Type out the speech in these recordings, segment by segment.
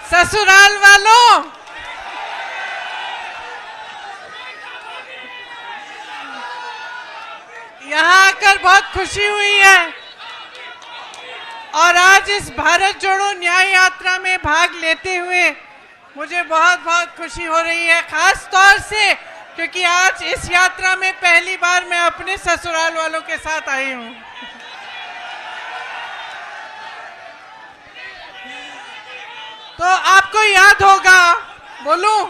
ससुराल वालों, यहाँ आकर बहुत खुशी हुई है और आज इस भारत जोड़ो न्याय यात्रा में भाग लेते हुए मुझे बहुत बहुत खुशी हो रही है, खास तौर से क्योंकि आज इस यात्रा में पहली बार मैं अपने ससुराल वालों के साथ आई हूँ। तो आपको याद होगा, बोलूं,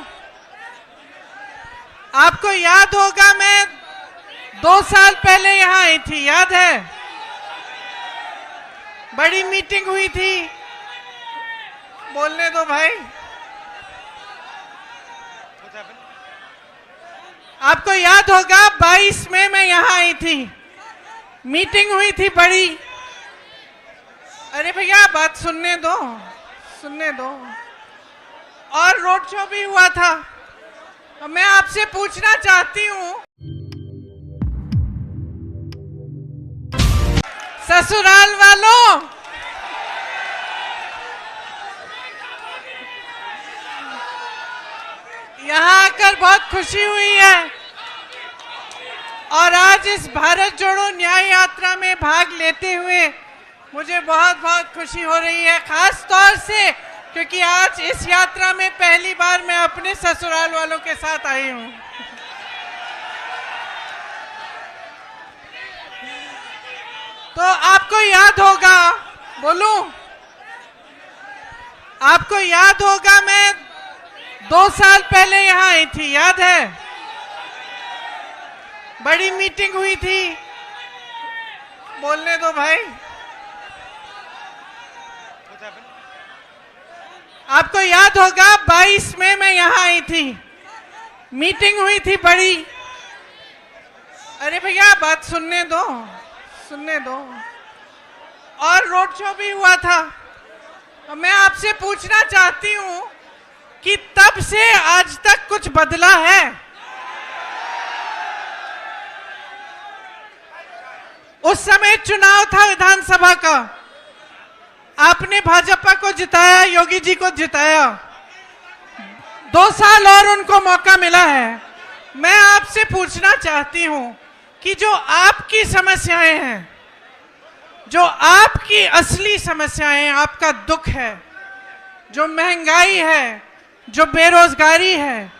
आपको याद होगा मैं 2 साल पहले यहाँ आई थी, याद है? बड़ी मीटिंग हुई थी, बोलने दो भाई। आपको याद होगा 22 में मैं यहाँ आई थी, मीटिंग हुई थी बड़ी। अरे भैया बात सुनने दो, सुनने दो। और रोड शो भी हुआ था। तो मैं आपसे पूछना चाहती हूँ, ससुराल वालों, यहाँ आकर बहुत खुशी हुई है और आज इस भारत जोड़ो न्याय यात्रा में भाग लेते हुए मुझे बहुत बहुत खुशी हो रही है, खास तौर से क्योंकि आज इस यात्रा में पहली बार मैं अपने ससुराल वालों के साथ आई हूँ। तो आपको याद होगा, बोलूं, आपको याद होगा मैं 2 साल पहले यहाँ आई थी, याद है? बड़ी मीटिंग हुई थी, बोलने दो भाई। आपको याद होगा 22 में मैं यहाँ आई थी, मीटिंग हुई थी बड़ी। अरे भैया बात सुनने दो, सुनने दो। और रोड शो भी हुआ था। तो मैं आपसे पूछना चाहती हूँ कि तब से आज तक कुछ बदला है? उस समय चुनाव था विधानसभा का, आपने भाजपा को जिताया, योगी जी को जिताया, 2 साल और उनको मौका मिला है। मैं आपसे पूछना चाहती हूं कि जो आपकी समस्याएं हैं, जो आपकी असली समस्याएं हैं, आपका दुख है, जो महंगाई है, जो बेरोजगारी है,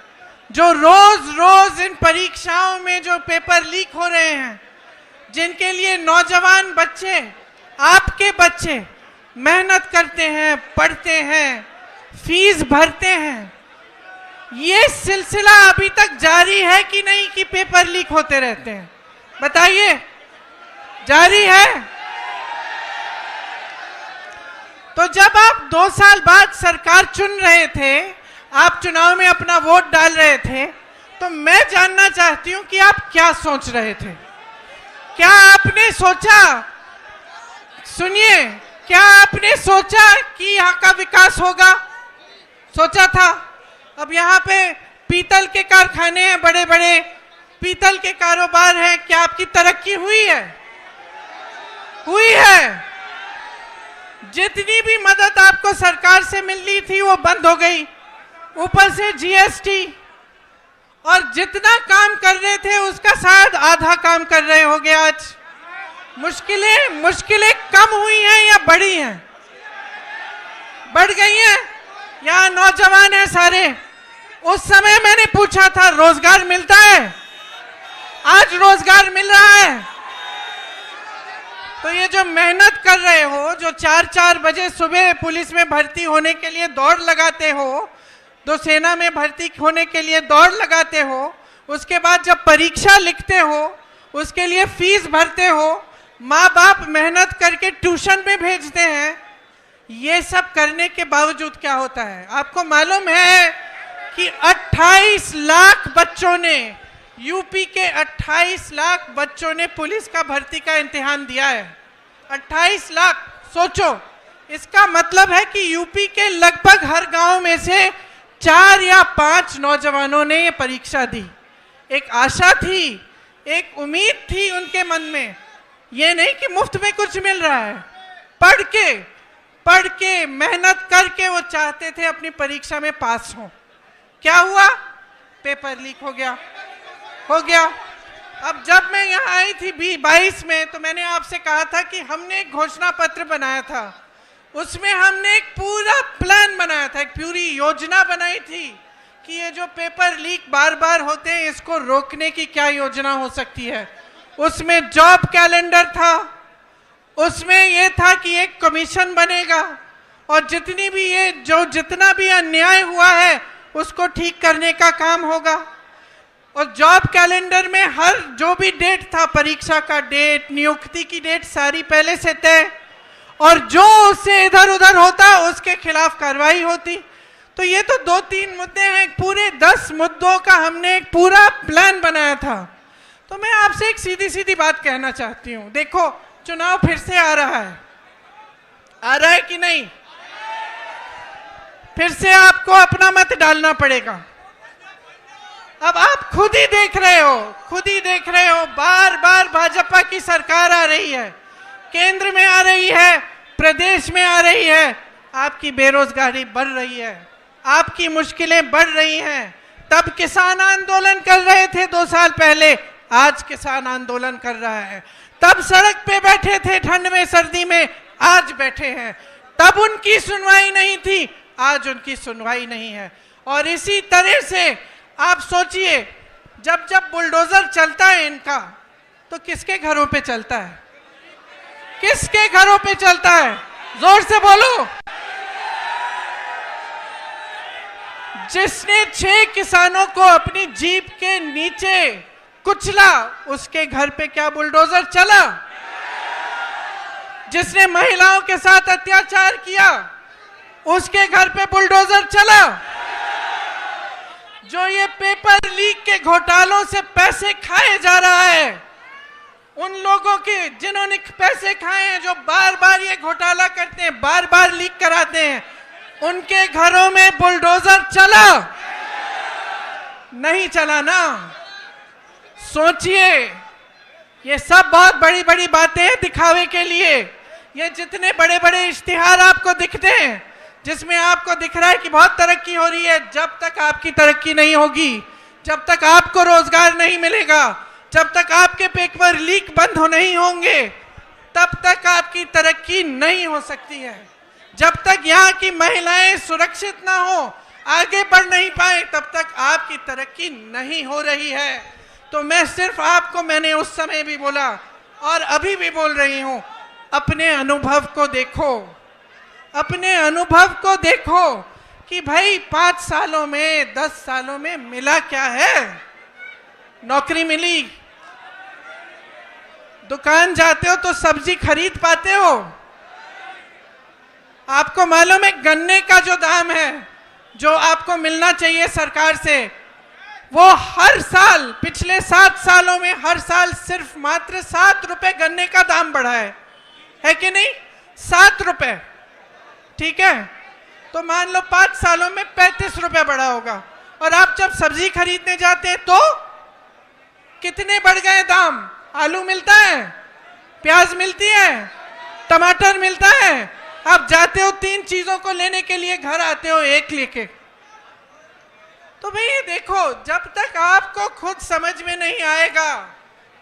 जो रोज रोज इन परीक्षाओं में जो पेपर लीक हो रहे हैं, जिनके लिए नौजवान बच्चे, आपके बच्चे मेहनत करते हैं, पढ़ते हैं, फीस भरते हैं, ये सिलसिला अभी तक जारी है कि नहीं कि पेपर लीक होते रहते हैं? बताइए, जारी है? तो जब आप 2 साल बाद सरकार चुन रहे थे, आप चुनाव में अपना वोट डाल रहे थे, तो मैं जानना चाहती हूं कि आप क्या सोच रहे थे? क्या आपने सोचा, सुनिए, क्या आपने सोचा कि यहाँ का विकास होगा? सोचा था? अब यहाँ पे पीतल के कारखाने हैं, बड़े बड़े पीतल के कारोबार हैं, क्या आपकी तरक्की हुई है? हुई है। जितनी भी मदद आपको सरकार से मिलनी थी वो बंद हो गई, ऊपर से जीएसटी, और जितना काम कर रहे थे उसका शायद आधा काम कर रहे होंगे आज। मुश्किलें कम हुई हैं या बढ़ी हैं? बढ़ गई हैं। यहाँ नौजवान हैं सारे। उस समय मैंने पूछा था रोजगार मिलता है, आज रोजगार मिल रहा है। तो ये जो मेहनत कर रहे हो, जो 4-4 बजे सुबह पुलिस में भर्ती होने के लिए दौड़ लगाते हो, तो सेना में भर्ती होने के लिए दौड़ लगाते हो, उसके बाद जब परीक्षा लिखते हो, उसके लिए फीस भरते हो, माँ बाप मेहनत करके ट्यूशन में भेजते हैं, ये सब करने के बावजूद क्या होता है? आपको मालूम है कि 28 लाख बच्चों ने, यूपी के 28 लाख बच्चों ने पुलिस का भर्ती का इम्तिहान दिया है। 28 लाख, सोचो, इसका मतलब है कि यूपी के लगभग हर गांव में से 4 या 5 नौजवानों ने ये परीक्षा दी। एक आशा थी, एक उम्मीद थी उनके मन में, ये नहीं कि मुफ्त में कुछ मिल रहा है। पढ़ के पढ़ के मेहनत करके वो चाहते थे अपनी परीक्षा में पास हो। क्या हुआ? पेपर लीक हो गया। अब जब मैं यहाँ आई थी 22 में, तो मैंने आपसे कहा था कि हमने एक घोषणा पत्र बनाया था, उसमें हमने एक पूरा प्लान बनाया था, एक पूरी योजना बनाई थी कि ये जो पेपर लीक बार बार होते हैं इसको रोकने की क्या योजना हो सकती है। उसमें जॉब कैलेंडर था, उसमें ये था कि एक कमीशन बनेगा और जितना भी अन्याय हुआ है उसको ठीक करने का काम होगा। और जॉब कैलेंडर में हर जो भी डेट था, परीक्षा का डेट, नियुक्ति की डेट, सारी पहले से तय, और जो उससे इधर उधर होता उसके खिलाफ कार्रवाई होती। तो ये तो 2-3 मुद्दे हैं, पूरे 10 मुद्दों का हमने एक पूरा प्लान बनाया था। तो मैं आपसे एक सीधी सीधी बात कहना चाहती हूँ, देखो चुनाव फिर से आ रहा है कि नहीं? फिर से आपको अपना मत डालना पड़ेगा। अब आप खुद ही देख रहे हो, बार बार भाजपा की सरकार आ रही है, केंद्र में आ रही है, प्रदेश में आ रही है, आपकी बेरोजगारी बढ़ रही है, आपकी मुश्किलें बढ़ रही हैं। तब किसान आंदोलन कर रहे थे 2 साल पहले, आज किसान आंदोलन कर रहा है। तब सड़क पे बैठे थे ठंड में सर्दी में, आज बैठे हैं। तब उनकी सुनवाई नहीं थी, आज उनकी सुनवाई नहीं है। और इसी तरह से आप सोचिए, जब जब बुलडोजर चलता है इनका, तो किसके घरों पे चलता है? किसके घरों पे चलता है? जोर से बोलो। जिसने 6 किसानों को अपनी जीप के नीचे कुचला, उसके घर पे क्या बुलडोजर चला? जिसने महिलाओं के साथ अत्याचार किया, उसके घर पे बुलडोजर चला? जो ये पेपर लीक के घोटालों से पैसे खाए जा रहा है, उन लोगों के जिन्होंने पैसे खाए हैं, जो बार बार ये घोटाला करते हैं, बार बार लीक कराते हैं, उनके घरों में बुलडोजर चला? नहीं चला ना। सोचिए, ये सब बहुत बड़ी बड़ी बातें हैं दिखावे के लिए। ये जितने बड़े बड़े इश्तिहार आपको दिखते हैं, जिसमें आपको दिख रहा है कि बहुत तरक्की हो रही है, जब तक आपकी तरक्की नहीं होगी, जब तक आपको रोजगार नहीं मिलेगा, जब तक आपके पेपर लीक बंद नहीं होंगे, तब तक आपकी तरक्की नहीं हो सकती है। जब तक यहाँ की महिलाएं सुरक्षित ना हो, आगे बढ़ नहीं पाए, तब तक आपकी तरक्की नहीं हो रही है। तो मैं सिर्फ आपको, मैंने उस समय भी बोला और अभी भी बोल रही हूं, अपने अनुभव को देखो, अपने अनुभव को देखो कि भाई 5 सालों में, 10 सालों में मिला क्या है? नौकरी मिली, दुकान जाते हो तो सब्जी खरीद पाते हो। आपको मालूम है गन्ने का जो दाम है, जो आपको मिलना चाहिए सरकार से, वो हर साल, पिछले 7 सालों में हर साल सिर्फ मात्र 7 रुपए गन्ने का दाम बढ़ा है कि नहीं? 7 रुपए, ठीक है? तो मान लो 5 सालों में 35 रुपए बढ़ा होगा। और आप जब सब्जी खरीदने जाते हैं तो कितने बढ़ गए दाम? आलू मिलता है, प्याज मिलती है, टमाटर मिलता है, आप जाते हो 3 चीजों को लेने के लिए, घर आते हो 1 लेके। तो भाई देखो, जब तक आपको खुद समझ में नहीं आएगा,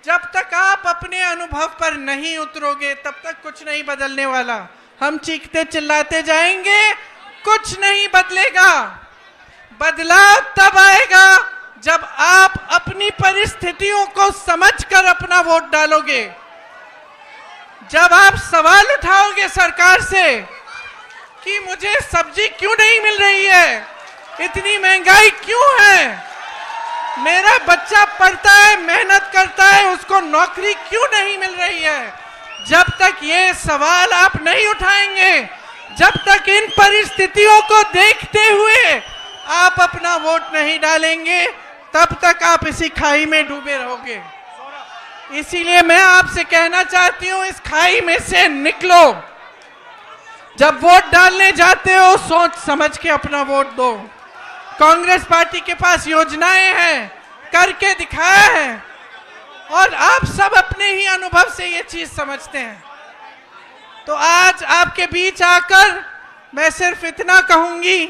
जब तक आप अपने अनुभव पर नहीं उतरोगे, तब तक कुछ नहीं बदलने वाला। हम चीखते चिल्लाते जाएंगे, कुछ नहीं बदलेगा। बदलाव तब आएगा जब आप अपनी परिस्थितियों को समझकर अपना वोट डालोगे, जब आप सवाल उठाओगे सरकार से कि मुझे सब्जी क्यों नहीं मिल रही है, इतनी महंगाई क्यों है, मेरा बच्चा पढ़ता है, मेहनत करता है, उसको नौकरी क्यों नहीं मिल रही है। जब तक ये सवाल आप नहीं उठाएंगे, जब तक इन परिस्थितियों को देखते हुए आप अपना वोट नहीं डालेंगे, तब तक आप इसी खाई में डूबे रहोगे। इसीलिए मैं आपसे कहना चाहती हूं, इस खाई में से निकलो। जब वोट डालने जाते हो, सोच समझ के अपना वोट दो। कांग्रेस पार्टी के पास योजनाएं हैं, करके दिखाया है, और आप सब अपने ही अनुभव से ये चीज समझते हैं। तो आज आपके बीच आकर मैं सिर्फ इतना कहूंगी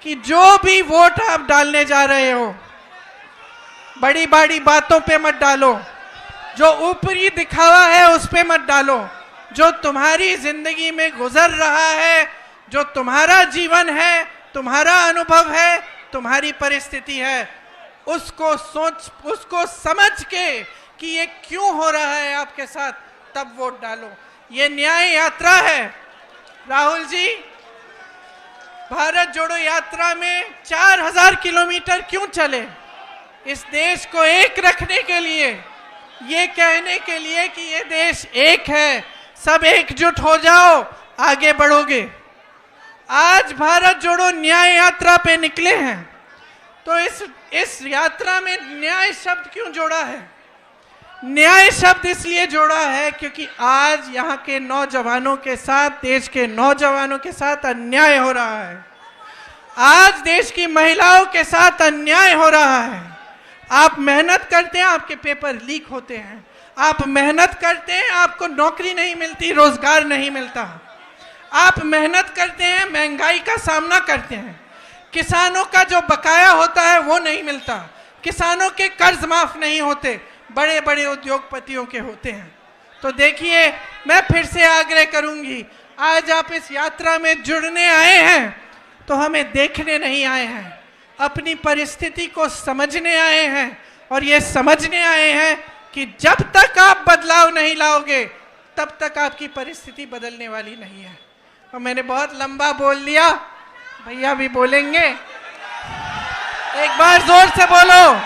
कि जो भी वोट आप डालने जा रहे हो, बड़ी बड़ी बातों पे मत डालो, जो ऊपरी दिखावा है उस पे मत डालो। जो तुम्हारी जिंदगी में गुजर रहा है, जो तुम्हारा जीवन है, तुम्हारा अनुभव है, तुम्हारी परिस्थिति है, उसको समझ के कि ये क्यों हो रहा है आपके साथ, तब वोट डालो। ये न्याय यात्रा है। राहुल जी, भारत जोड़ो यात्रा में 4000 किलोमीटर क्यों चले? इस देश को एक रखने के लिए, ये कहने के लिए कि ये देश एक है, सब एकजुट हो जाओ, आगे बढ़ोगे। आज भारत जोड़ो न्याय यात्रा पे निकले हैं, तो इस यात्रा में न्याय शब्द क्यों जोड़ा है? न्याय शब्द इसलिए जोड़ा है क्योंकि आज यहाँ के नौजवानों के साथ, देश के नौजवानों के साथ अन्याय हो रहा है। आज देश की महिलाओं के साथ अन्याय हो रहा है। आप मेहनत करते हैं, आपके पेपर लीक होते हैं। आप मेहनत करते हैं, आपको नौकरी नहीं मिलती, रोजगार नहीं मिलता। आप मेहनत करते हैं, महंगाई का सामना करते हैं। किसानों का जो बकाया होता है वो नहीं मिलता। किसानों के कर्ज माफ नहीं होते, बड़े बड़े उद्योगपतियों के होते हैं। तो देखिए, मैं फिर से आग्रह करूंगी, आज आप इस यात्रा में जुड़ने आए हैं तो हमें देखने नहीं आए हैं, अपनी परिस्थिति को समझने आए हैं। और ये समझने आए हैं कि जब तक आप बदलाव नहीं लाओगे तब तक आपकी परिस्थिति बदलने वाली नहीं है। और मैंने बहुत लंबा बोल लिया, भैया भी बोलेंगे, एक बार जोर से बोलो।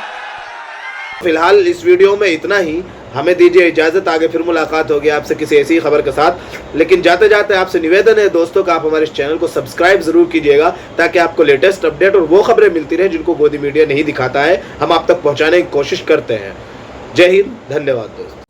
फिलहाल इस वीडियो में इतना ही। हमें दीजिए इजाजत, आगे फिर मुलाकात होगी आपसे किसी ऐसी खबर के साथ। लेकिन जाते जाते आपसे निवेदन है दोस्तों का आप हमारे इस चैनल को सब्सक्राइब जरूर कीजिएगा, ताकि आपको लेटेस्ट अपडेट और वो खबरें मिलती रहे जिनको गोदी मीडिया नहीं दिखाता है, हम आप तक पहुंचाने की कोशिश करते हैं। जय हिंद, धन्यवाद दोस्तों।